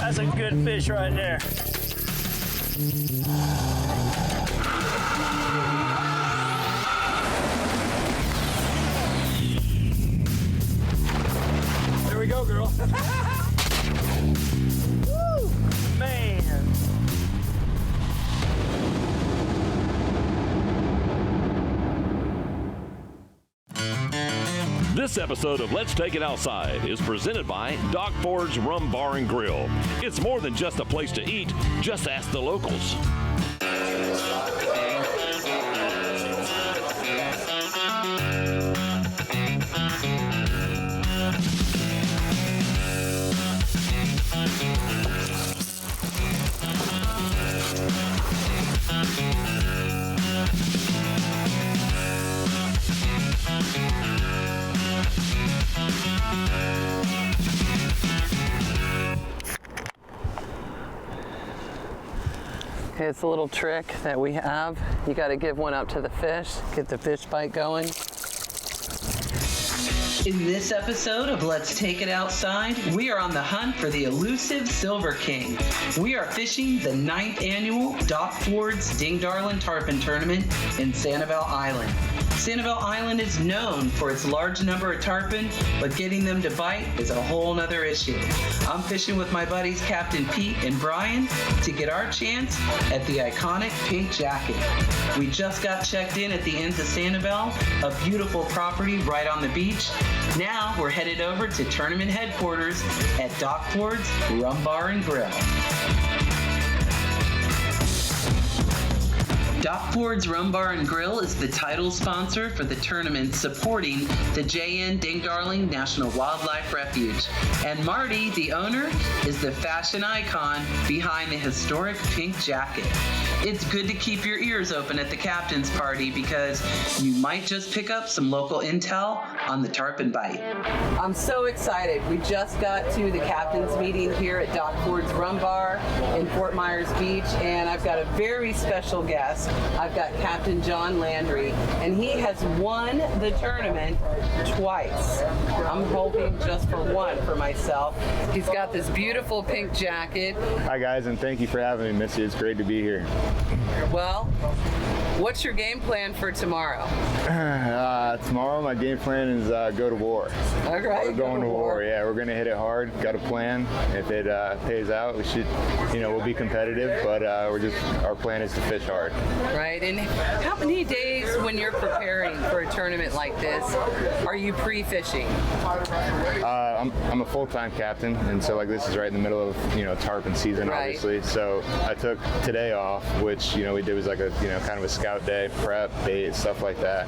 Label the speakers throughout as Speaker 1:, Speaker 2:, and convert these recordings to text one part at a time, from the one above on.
Speaker 1: That's a good fish right there. There we go, girl. Woo, man.
Speaker 2: This episode of Let's Take It Outside is presented by Doc Ford's Rum Bar and Grill. It's more than just a place to eat. Just ask the locals.
Speaker 3: Okay, it's a little trick that we have. You got to give one up to the fish, get the fish bite going.
Speaker 4: In this episode of Let's Take It Outside, we are on the hunt for the elusive Silver King. We are fishing the 9th annual Doc Ford's Ding Darling Tarpon Tournament in Sanibel Island. Sanibel Island is known for its large number of tarpon, but getting them to bite is a whole nother issue. I'm fishing with my buddies Captain Pete and Brian to get our chance at the iconic pink jacket. We just got checked in at the ends of Sanibel, a beautiful property right on the beach. Now we're headed over to tournament headquarters at Doc Ford's Rum Bar and Grill. Doc Ford's Rum Bar and Grill is the title sponsor for the tournament supporting the JN Ding Darling National Wildlife Refuge. And Marty, the owner, is the fashion icon behind the historic pink jacket. It's good to keep your ears open at the captain's party because you might just pick up some local intel on the tarpon bite.
Speaker 3: I'm so excited. We just got to the captain's meeting here at Doc Ford's Rum Bar in Fort Myers Beach, and I've got a very special guest. I've got Captain John Landry, and he has won the tournament twice. I'm hoping just for one for myself. He's got this beautiful pink jacket.
Speaker 5: Hi guys, and thank you for having me, Missy. It's great to be here.
Speaker 3: Well, what's your game plan for tomorrow?
Speaker 5: Tomorrow my game plan is go to war.
Speaker 3: All right,
Speaker 5: we're going to war. Yeah, we're going to hit it hard. Got a plan. If it pays out, we should, we'll be competitive, but our plan is to fish hard.
Speaker 3: Right, and how many days when you're preparing for a tournament like this are you pre-fishing?
Speaker 5: I'm a full-time captain, and so this is right in the middle of tarpon season,
Speaker 3: right.
Speaker 5: Obviously. So I took today off, which we did was like a kind of a scout day, prep, bait, stuff like that.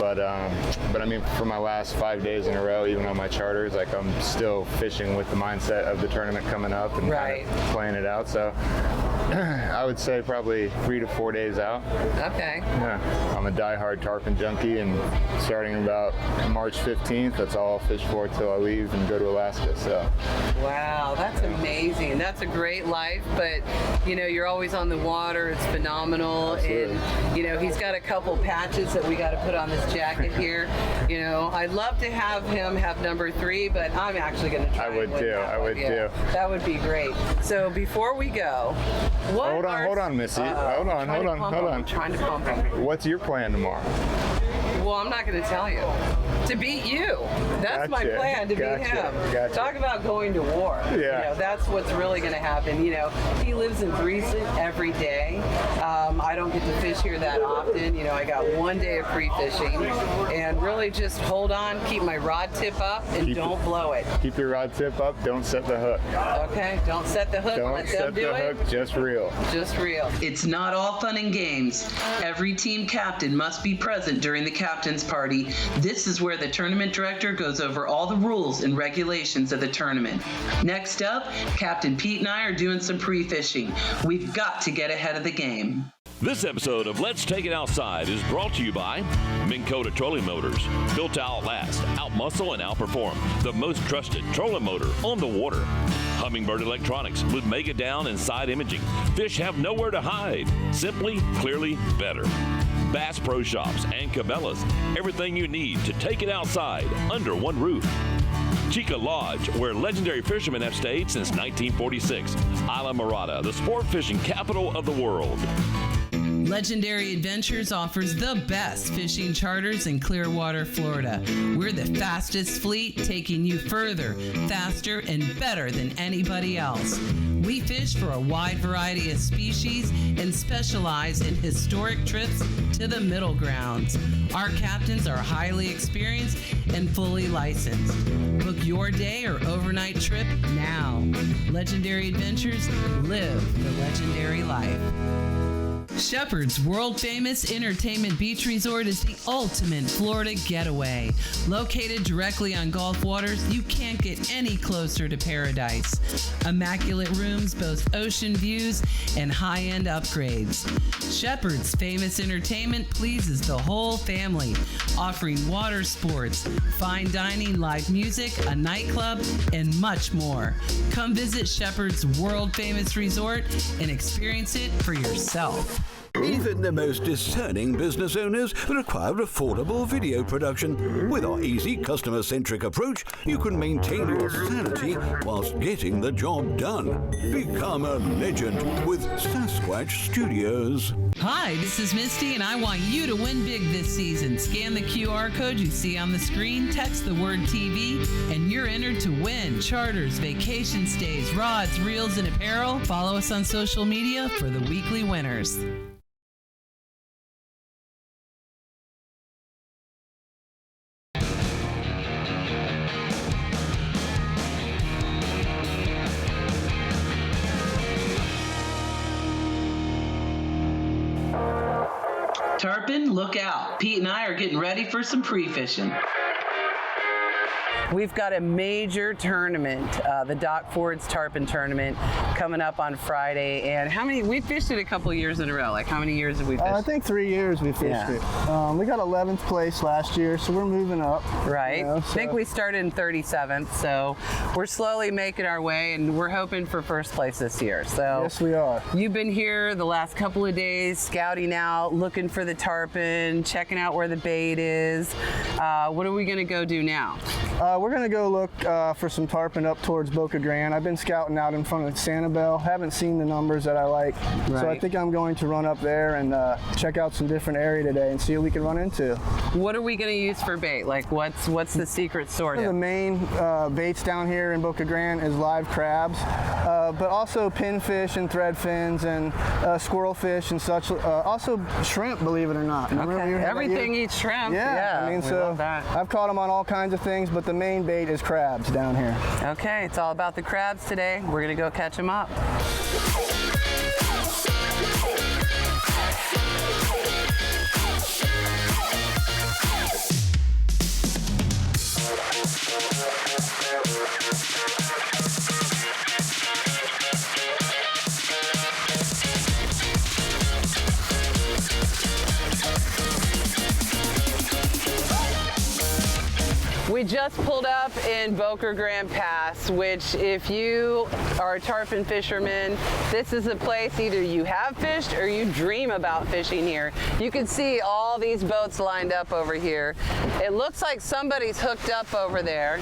Speaker 5: But I mean, for my last 5 days in a row, even on my charters, I'm still fishing with the mindset of the tournament coming up and
Speaker 3: right.
Speaker 5: kind of playing it out. So I would say probably 3 to 4 days out.
Speaker 3: Okay.
Speaker 5: Yeah, I'm a diehard tarpon junkie, and starting about March 15th, that's all I'll fish for till I leave and go to Alaska. So.
Speaker 3: Wow, that's amazing. That's a great life, but you're always on the water. It's phenomenal.
Speaker 5: Absolutely.
Speaker 3: And he's got a couple patches that we got to put on this jacket here. I'd love to have him have number 3, but I'm actually going to try.
Speaker 5: I would too.
Speaker 3: That would be great. So before we go,
Speaker 5: hold on, Missy. Hold on.
Speaker 3: I'm trying to pump him.
Speaker 5: What's your plan tomorrow?
Speaker 3: Well, I'm not going to tell you. To beat you. That's my plan, to beat him.
Speaker 5: Gotcha.
Speaker 3: Talk about going to war.
Speaker 5: Yeah.
Speaker 3: That's what's really going to happen. He lives in Threeson every day. I don't get to fish here that often. I got 1 day of free fishing, and really just hold on, keep my rod tip up, and don't blow it.
Speaker 5: Keep your rod tip up. Don't set the hook.
Speaker 3: Okay. Don't set the hook.
Speaker 5: Don't set the hook. Just reel.
Speaker 3: Just reel.
Speaker 4: It's not all fun and games. Every team captain must be present during the captain's party. This is where the tournament director goes over all the rules and regulations of the tournament. Next up, Captain Pete and I are doing some pre-fishing. We've got to get ahead of the game.
Speaker 2: This episode of Let's Take It Outside is brought to you by Minn Kota Trolling Motors. Built to outlast, outmuscle, and outperform the most trusted trolling motor on the water. Humminbird Electronics with Mega Down and Side Imaging. Fish have nowhere to hide. Simply, clearly, better. Bass Pro Shops and Cabela's. Everything you need to take it outside under one roof. Chica Lodge, where legendary fishermen have stayed since 1946. Isla Morada, the sport fishing capital of the world.
Speaker 4: Legendary Adventures offers the best fishing charters in Clearwater, Florida. We're the fastest fleet, taking you further, faster, and better than anybody else. We fish for a wide variety of species and specialize in historic trips to the middle grounds. Our captains are highly experienced and fully licensed. Book your day or overnight trip now. Legendary Adventures, live the legendary life. Shepherd's world-famous Entertainment Beach Resort is the ultimate Florida getaway. Located directly on Gulf waters, you can't get any closer to paradise. Immaculate rooms boast ocean views and high-end upgrades. Shepherd's famous entertainment pleases the whole family, offering water sports, fine dining, live music, a nightclub, and much more. Come visit Shepherd's world-famous resort and experience it for yourself.
Speaker 6: Even the most discerning business owners require affordable video production. With our easy, customer-centric approach, you can maintain your sanity whilst getting the job done. Become a legend with Sasquatch Studios.
Speaker 4: Hi, this is Misty, and I want you to win big this season. Scan the QR code you see on the screen, text the word TV, and you're entered to win charters, vacation stays, rods, reels, and apparel. Follow us on social media for the weekly winners. Tarpon, look out. Pete and I are getting ready for some pre-fishing.
Speaker 3: We've got a major tournament, the Doc Ford's Tarpon Tournament, coming up on Friday. And we fished it a couple years in a row. Like, how many years have we fished?
Speaker 7: I think 3 years we fished it. We got 11th place last year, so we're moving up.
Speaker 3: Right.
Speaker 7: You know,
Speaker 3: I think we started in 37th, so we're slowly making our way, and we're hoping for first place this year. So
Speaker 7: yes, we are.
Speaker 3: You've been here the last couple of days, scouting out, looking for the tarpon, checking out where the bait is. What are we going to go do now?
Speaker 7: We're going to go look for some tarpon up towards Boca Grande. I've been scouting out in front of Sanibel. Haven't seen the numbers that I like.
Speaker 3: Right.
Speaker 7: So I think I'm going to run up there and check out some different area today and see what we can run into.
Speaker 3: What are we going to use for bait? Like, what's the secret sort of?
Speaker 7: The main baits down here in Boca Grande is live crabs, but also pinfish and thread fins and squirrelfish and such. Also shrimp, believe it or not.
Speaker 3: Okay. Everything eats shrimp.
Speaker 7: Yeah, I mean, so I've caught them on all kinds of things, but the main bait is crabs down here.
Speaker 3: Okay, it's all about the crabs today. We're gonna go catch them up. We just pulled up in Boca Grande Pass, which if you are a tarpon fisherman, this is a place either you have fished or you dream about fishing here. You can see all these boats lined up over here. It looks like somebody's hooked up over there.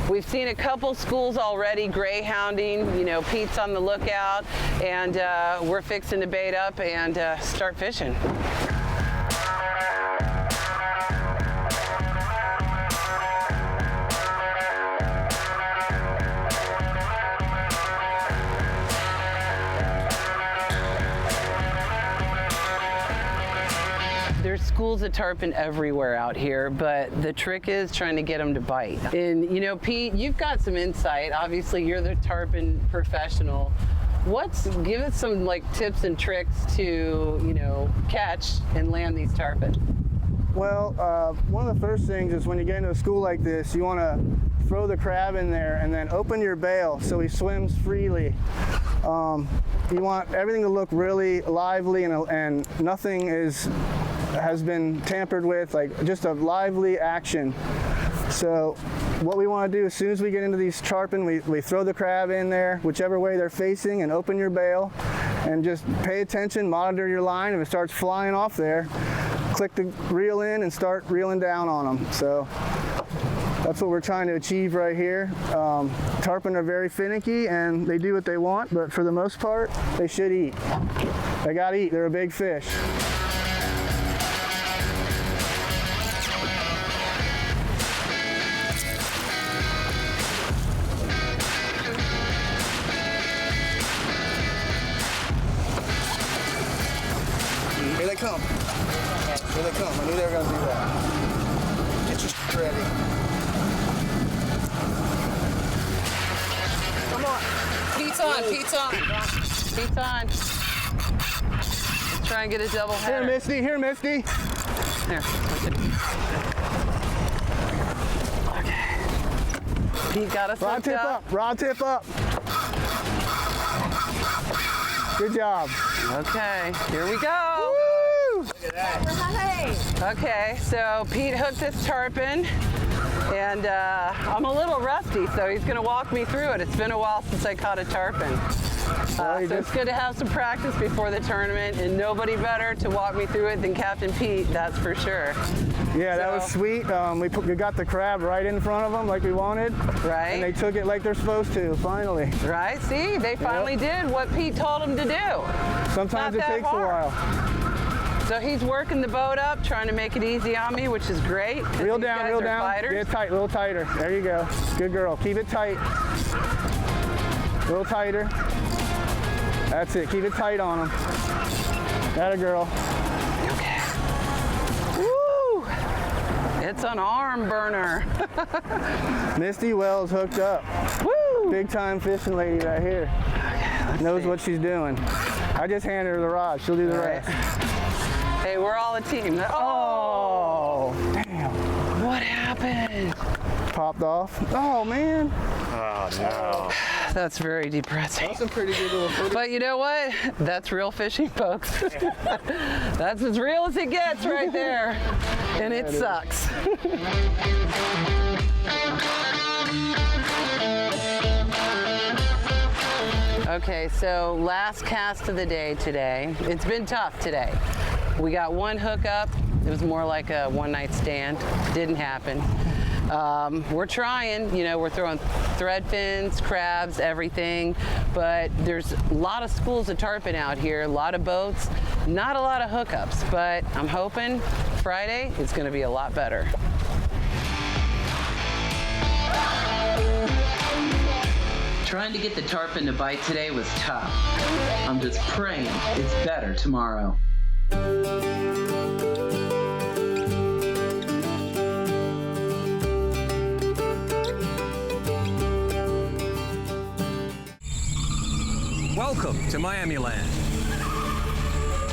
Speaker 3: We've seen a couple schools already greyhounding. You know, Pete's on the lookout, and we're fixing to bait up and start fishing. There's schools of tarpon everywhere out here, but the trick is trying to get them to bite. And you know, Pete, you've got some insight. Obviously, you're the tarpon professional. Give us some like tips and tricks to, you know, catch and land these tarpon.
Speaker 7: Well, one of the first things is when you get into a school like this, you want to throw the crab in there and then open your bail so he swims freely. You want everything to look really lively and nothing has been tampered with, like just a lively action. So what we want to do as soon as we get into these tarpon, we throw the crab in there, whichever way they're facing, and open your bail and just pay attention, monitor your line. If it starts flying off there, click the reel in and start reeling down on them. So That's what we're trying to achieve right here. Tarpon are very finicky and they do what they want, but for the most part, they should eat. They gotta eat, they're a big fish. Here they come. Here they come. I knew they were gonna do that. Get your shit ready. Come on.
Speaker 3: Pete's on, Pete's on. Pete's on. Let's try and get a double header.
Speaker 7: Here, Misty. Here, Misty.
Speaker 3: Here. Okay. Pete got us
Speaker 7: Rod
Speaker 3: hooked
Speaker 7: tip
Speaker 3: up.
Speaker 7: up. Rod tip up. Good job.
Speaker 3: Okay, here we go.
Speaker 7: Woo!
Speaker 3: Look at that. Okay, so Pete hooked this tarpon, and I'm a little rusty, so he's going to walk me through it. It's been a while since I caught a tarpon. So it's good to have some practice before the tournament, and nobody better to walk me through it than Captain Pete, that's for sure.
Speaker 7: Yeah, that was sweet. We got the crab right in front of them like we wanted.
Speaker 3: Right.
Speaker 7: And they took it like they're supposed to, finally.
Speaker 3: Right, see, they finally did what Pete told them to do.
Speaker 7: Sometimes it
Speaker 3: Not that
Speaker 7: takes
Speaker 3: hard.
Speaker 7: a while.
Speaker 3: So he's working the boat up, trying to make it easy on me, which is great.
Speaker 7: Reel
Speaker 3: These
Speaker 7: down,
Speaker 3: guys
Speaker 7: reel
Speaker 3: are
Speaker 7: down.
Speaker 3: fighters.
Speaker 7: Get it tight, a little tighter. There you go. Good girl. Keep it tight. A little tighter. That's it. Keep it tight on them. That a girl.
Speaker 3: Okay. Woo! It's an arm burner.
Speaker 7: Misty Wells hooked up.
Speaker 3: Woo!
Speaker 7: Big time fishing lady right here.
Speaker 3: Okay,
Speaker 7: Knows
Speaker 3: see.
Speaker 7: what she's doing. I just handed her the rod. She'll do the rest.
Speaker 3: Hey, we're all a team.
Speaker 7: Oh, damn.
Speaker 3: What happened?
Speaker 7: Popped off. Oh, man.
Speaker 5: Oh, no.
Speaker 3: That's very depressing.
Speaker 7: That's a pretty good little footage.
Speaker 3: But you know what? That's real fishing, folks. That's as real as it gets right there. And it sucks. Okay, so last cast of the day today. It's been tough today. We got one hookup. It was more like a one-night stand. Didn't happen. We're trying, you know, we're throwing thread fins, crabs, everything, but there's a lot of schools of tarpon out here, a lot of boats, not a lot of hookups, but I'm hoping Friday it's going to be a lot better.
Speaker 4: Trying to get the tarpon to bite today was tough. I'm just praying it's better tomorrow.
Speaker 8: Welcome to Miami Land.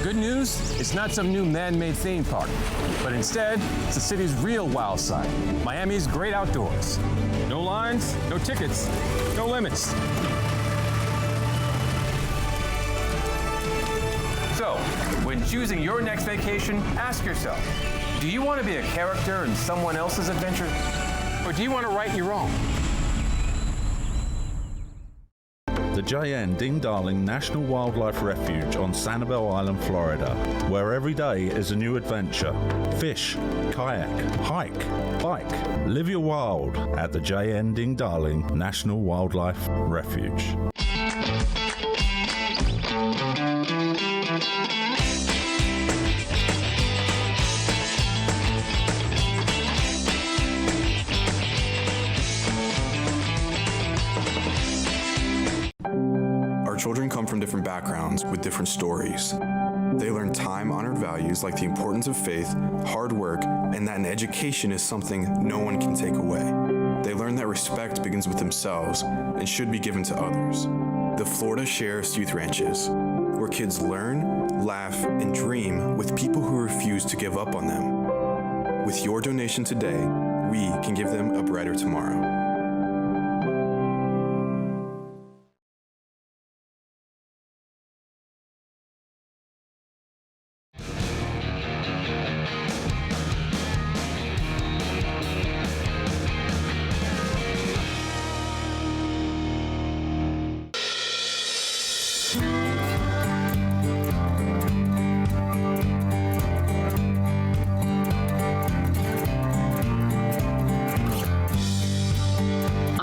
Speaker 8: Good news, it's not some new man-made theme park, but instead, it's the city's real wild side, Miami's great outdoors. No lines, no tickets, no limits. So, when choosing your next vacation, ask yourself, do you want to be a character in someone else's adventure? Or do you want to write your own?
Speaker 9: The J.N. Ding Darling National Wildlife Refuge on Sanibel Island, Florida, where every day is a new adventure. Fish, kayak, hike, bike. Live your wild at the J.N. Ding Darling National Wildlife Refuge.
Speaker 10: Children come from different backgrounds with different stories. They learn time-honored values like the importance of faith, hard work, and that an education is something no one can take away. They learn that respect begins with themselves and should be given to others. The Florida Sheriff's Youth Ranches, where kids learn, laugh, and dream with people who refuse to give up on them. With your donation today, we can give them a brighter tomorrow.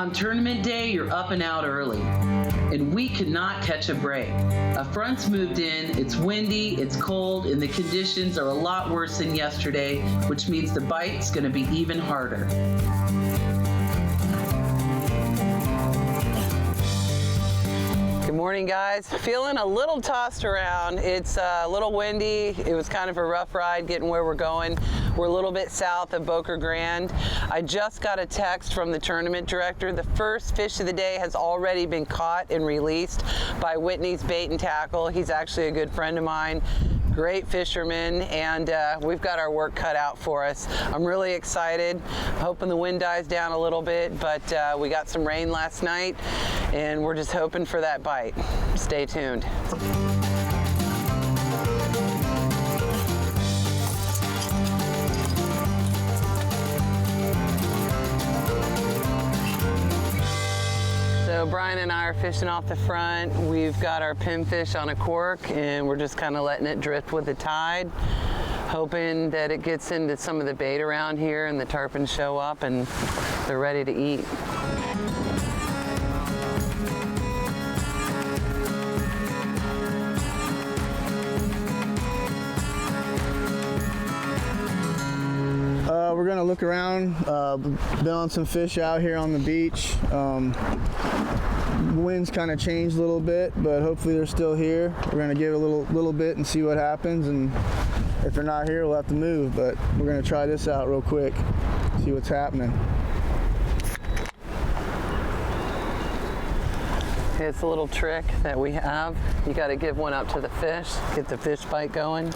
Speaker 4: On tournament day, you're up and out early, and we could not catch a break. A front's moved in, it's windy, it's cold, and the conditions are a lot worse than yesterday, which means the bite's gonna be even harder.
Speaker 3: Good morning, guys. Feeling a little tossed around. It's a little windy. It was kind of a rough ride getting where we're going. We're a little bit south of Boca Grande. I just got a text from the tournament director. The first fish of the day has already been caught and released by Whitney's Bait and Tackle. He's actually a good friend of mine. Great fisherman, and we've got our work cut out for us. I'm really excited, hoping the wind dies down a little bit, but we got some rain last night, and we're just hoping for that bite. Stay tuned. So Brian and I are fishing off the front. We've got our pinfish on a cork, and we're just kind of letting it drift with the tide, hoping that it gets into some of the bait around here and the tarpon show up and they're ready to eat.
Speaker 7: We're gonna look around, bailing some fish out here on the beach. Wind's kind of changed a little bit, but hopefully they're still here. We're gonna give it a little bit and see what happens, and if they're not here, we'll have to move, but we're gonna try this out real quick, see what's happening.
Speaker 3: It's a little trick that we have. You gotta give one up to the fish, get the fish bite going.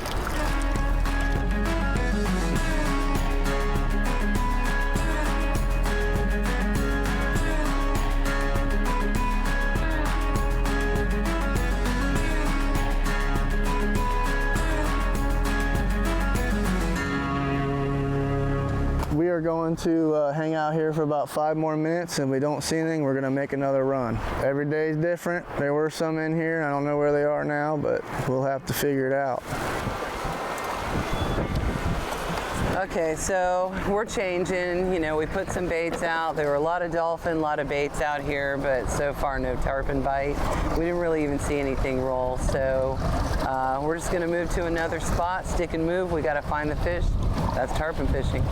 Speaker 7: We are going to hang out here for about 5 more minutes, and if we don't see anything, we're gonna make another run. Every day is different. There were some in here. I don't know where they are now, but we'll have to figure it out.
Speaker 3: Okay, so we're changing. You know, we put some baits out. There were a lot of dolphin, a lot of baits out here, but so far no tarpon bite. We didn't really even see anything roll, so we're just gonna move to another spot, stick and move. We gotta find the fish. That's tarpon fishing.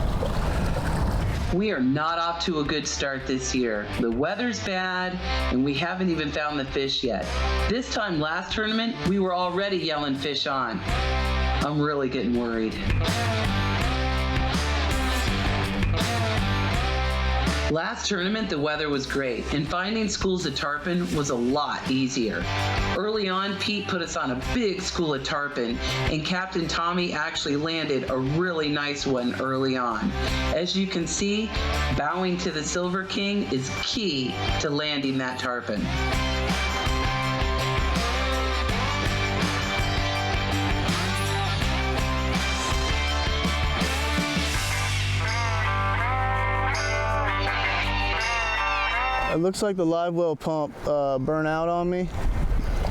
Speaker 4: We are not off to a good start this year. The weather's bad, and we haven't even found the fish yet. This time last tournament, we were already yelling fish on. I'm really getting worried. Last tournament, the weather was great, and finding schools of tarpon was a lot easier. Early on, Pete put us on a big school of tarpon, and Captain Tommy actually landed a really nice one early on. As you can see, bowing to the Silver King is key to landing that tarpon.
Speaker 7: It looks like the live well pump burned out on me,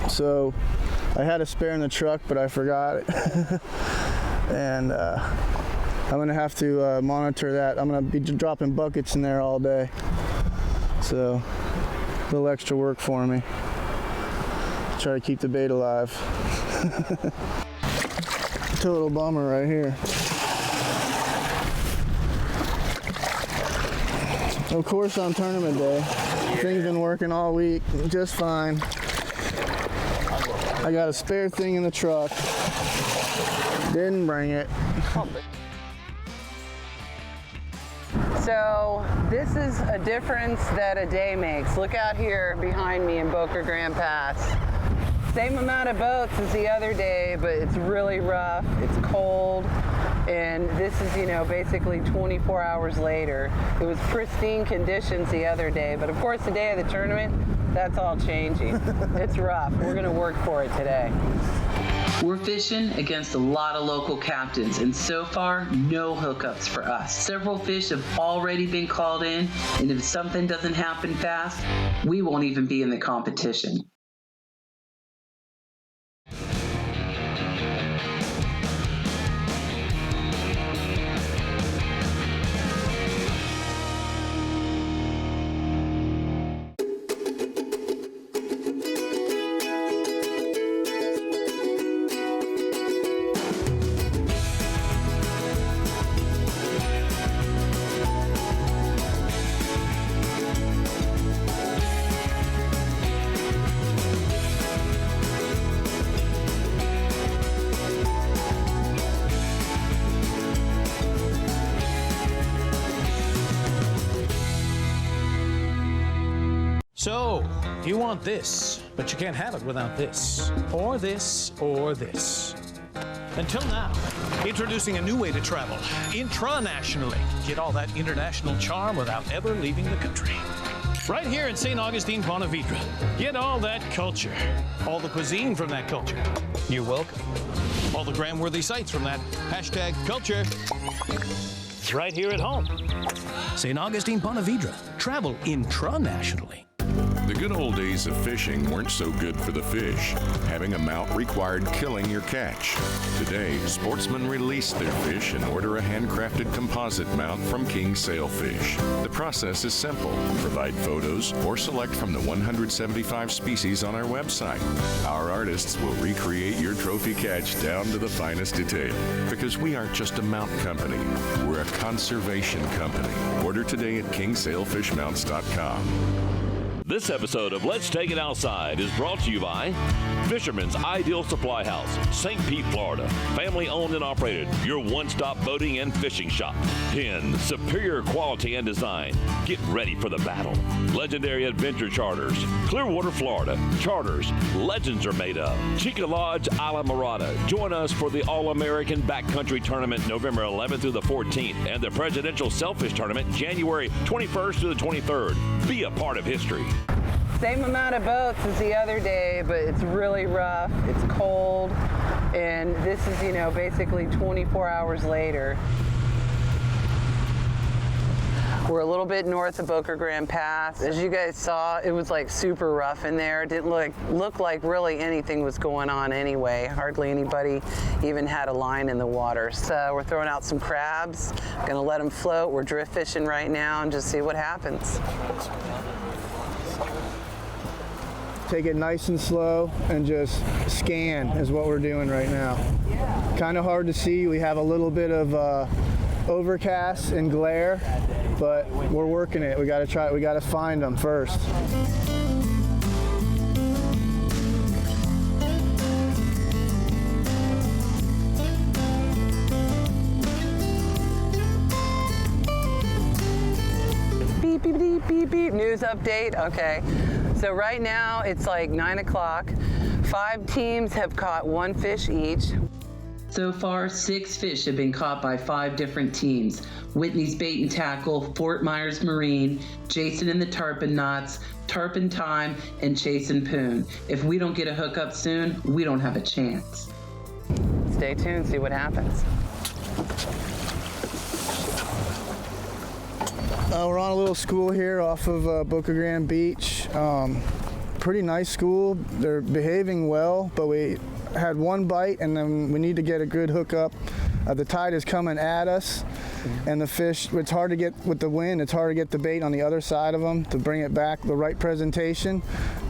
Speaker 7: so I had a spare in the truck, but I forgot it. And I'm gonna have to monitor that. I'm gonna be dropping buckets in there all day, so a little extra work for me. Try to keep the bait alive. Total bummer right here. Of course, on tournament day, things been working all week just fine. I got a spare thing in the truck. Didn't bring it.
Speaker 3: So this is a difference that a day makes. Look out here behind me in Boca Grande Pass. Same amount of boats as the other day, but it's really rough, it's cold, and this is, you know, basically 24 hours later. It was pristine conditions the other day, but of course the day of the tournament, that's all changing. It's rough. We're gonna work for it today.
Speaker 4: We're fishing against a lot of local captains, and so far, no hookups for us. Several fish have already been called in, and if something doesn't happen fast, we won't even be in the competition.
Speaker 11: So, you want this, but you can't have it without this, or this, or this. Until now, introducing a new way to travel, intranationally. Get all that international charm without ever leaving the country. Right here in St. Augustine, Ponte Vedra. Get all that culture, all the cuisine from that culture. You're welcome. All the gram-worthy sites from that hashtag culture. It's right here at home. St. Augustine, Ponte Vedra. Travel intranationally.
Speaker 12: The good old days of fishing weren't so good for the fish. Having a mount required killing your catch. Today, sportsmen release their fish and order a handcrafted composite mount from King Sailfish. The process is simple. Provide photos or select from the 175 species on our website. Our artists will recreate your trophy catch down to the finest detail. Because we aren't just a mount company, we're a conservation company. Order today at kingsailfishmounts.com.
Speaker 2: This episode of Let's Take It Outside is brought to you by Fisherman's Ideal Supply House, St. Pete, Florida. Family owned and operated, your one-stop boating and fishing shop. PENN, superior quality and design. Get ready for the battle. Legendary Adventure Charters, Clearwater, Florida. Charters, legends are made of. Chica Lodge, Isla Mirada. Join us for the All-American Backcountry Tournament November 11th through the 14th and the Presidential Sailfish Tournament January 21st through the 23rd. Be a part of history.
Speaker 3: Same amount of boats as the other day, but it's really rough, it's cold, and this is, basically 24 hours later. We're a little bit north of Boca Grande Pass. As you guys saw, it was like super rough in there. It didn't look like really anything was going on anyway. Hardly anybody even had a line in the water. So we're throwing out some crabs, gonna let them float. We're drift fishing right now and just see what happens.
Speaker 7: Take it nice and slow and just scan is what we're doing right now. Kind of hard to see. We have a little bit of overcast and glare, but we're working it. We got to try it. We got to find them first.
Speaker 3: Beep, beep, beep, beep, beep. News update. Okay. So right now it's like 9 o'clock. 5 teams have caught 1 fish each.
Speaker 4: So far, 6 fish have been caught by 5 different teams. Whitney's Bait and Tackle, Fort Myers Marine, Jason and the Tarpon Knots, Tarpon Time, and Chase and Poon. If we don't get a hookup soon, we don't have a chance.
Speaker 3: Stay tuned, see what happens.
Speaker 7: We're on a little school here off of Boca Grande Beach. Pretty nice school. They're behaving well, but we had 1 bite and then we need to get a good hookup. The tide is coming at us and the fish, it's hard to get with the wind, it's hard to get the bait on the other side of them to bring it back the right presentation,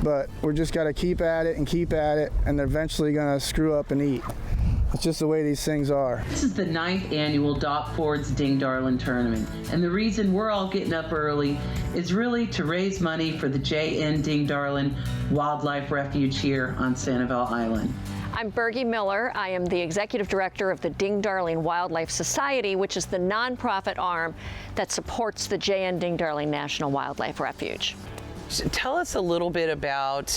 Speaker 7: but we're just got to keep at it and they're eventually going to screw up and eat. It's just the way these things are.
Speaker 4: This is the 9th annual Doc Ford's Ding Darlin Tournament, and the reason we're all getting up early is really to raise money for the J.N. Ding Darlin Wildlife Refuge here on Sanibel Island.
Speaker 13: I'm Bergie Miller. I am the Executive Director of the Ding Darling Wildlife Society, which is the nonprofit arm that supports the J.N. Ding Darling National Wildlife Refuge.
Speaker 3: Tell us a little bit about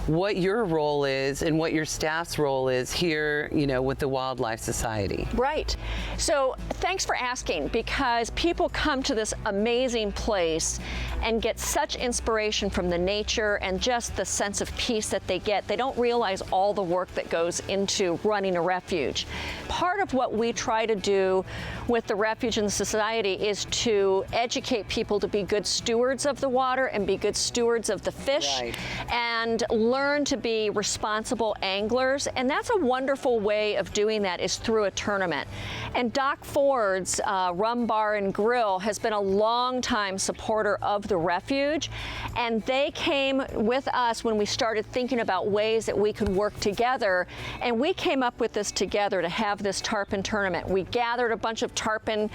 Speaker 3: what your role is and what your staff's role is here, with the Wildlife Society.
Speaker 13: Right. So thanks for asking, because people come to this amazing place and get such inspiration from the nature and just the sense of peace that they get. They don't realize all the work that goes into running a refuge. Part of what we try to do with the refuge and the society is to educate people to be good stewards of the water and be good stewards of the fish, right, and learn to be responsible anglers. And that's a wonderful way of doing that, is through a tournament. And Doc Ford's Rum Bar and Grill has been a long-time supporter of the refuge, and they came with us when we started thinking about ways that we could work together, and we came up with this together to have this tarpon tournament. We gathered a bunch of tarpon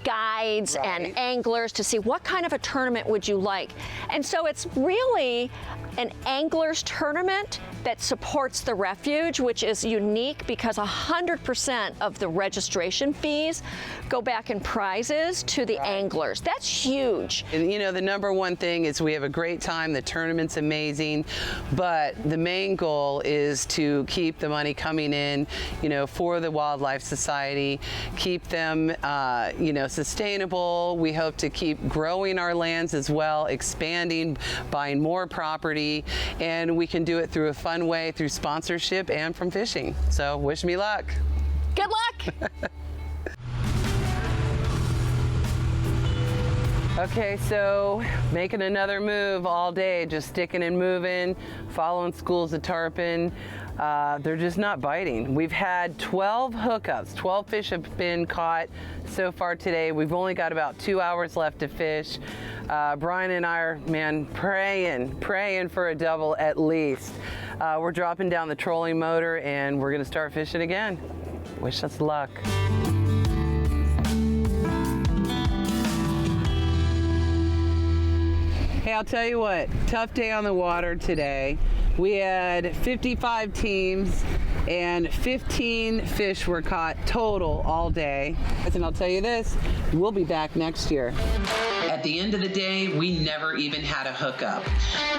Speaker 13: guides, right, and anglers to see what kind of a tournament would you like. And so it's it's really an angler's tournament that supports the refuge, which is unique because 100% of the registration fees go back in prizes to the anglers. That's huge.
Speaker 3: And, you know, the number one thing is we have a great time. The tournament's amazing, but the main goal is to keep the money coming in, you know, for the Wildlife Society, keep them, you know, sustainable. We hope to keep growing our lands as well, expanding, buying more property, and we can do it through a fun way, through sponsorship and from fishing. So wish me luck.
Speaker 13: Good luck.
Speaker 3: Okay, so making another move all day, just sticking and moving, following schools of tarpon. They're just not biting. We've had 12 hookups. 12 fish have been caught so far today. We've only got about 2 hours left to fish. Brian and I are, man, praying for a double at least. We're dropping down the trolling motor and we're gonna start fishing again. Wish us luck. Hey, I'll tell you what, tough day on the water today. We had 55 teams and 15 fish were caught total all day. And I'll tell you this, we'll be back next year.
Speaker 4: At the end of the day, we never even had a hookup.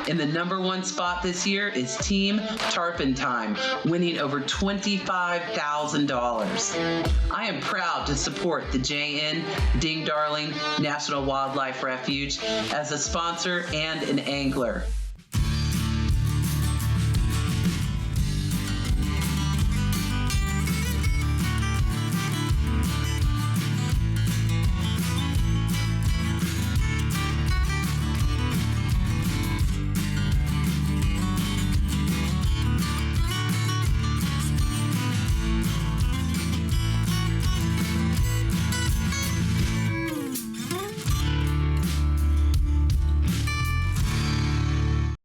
Speaker 4: And the #1 spot this year is Team Tarpon Time, winning over $25,000. I am proud to support the JN Ding Darling National Wildlife Refuge as a sponsor and an angler.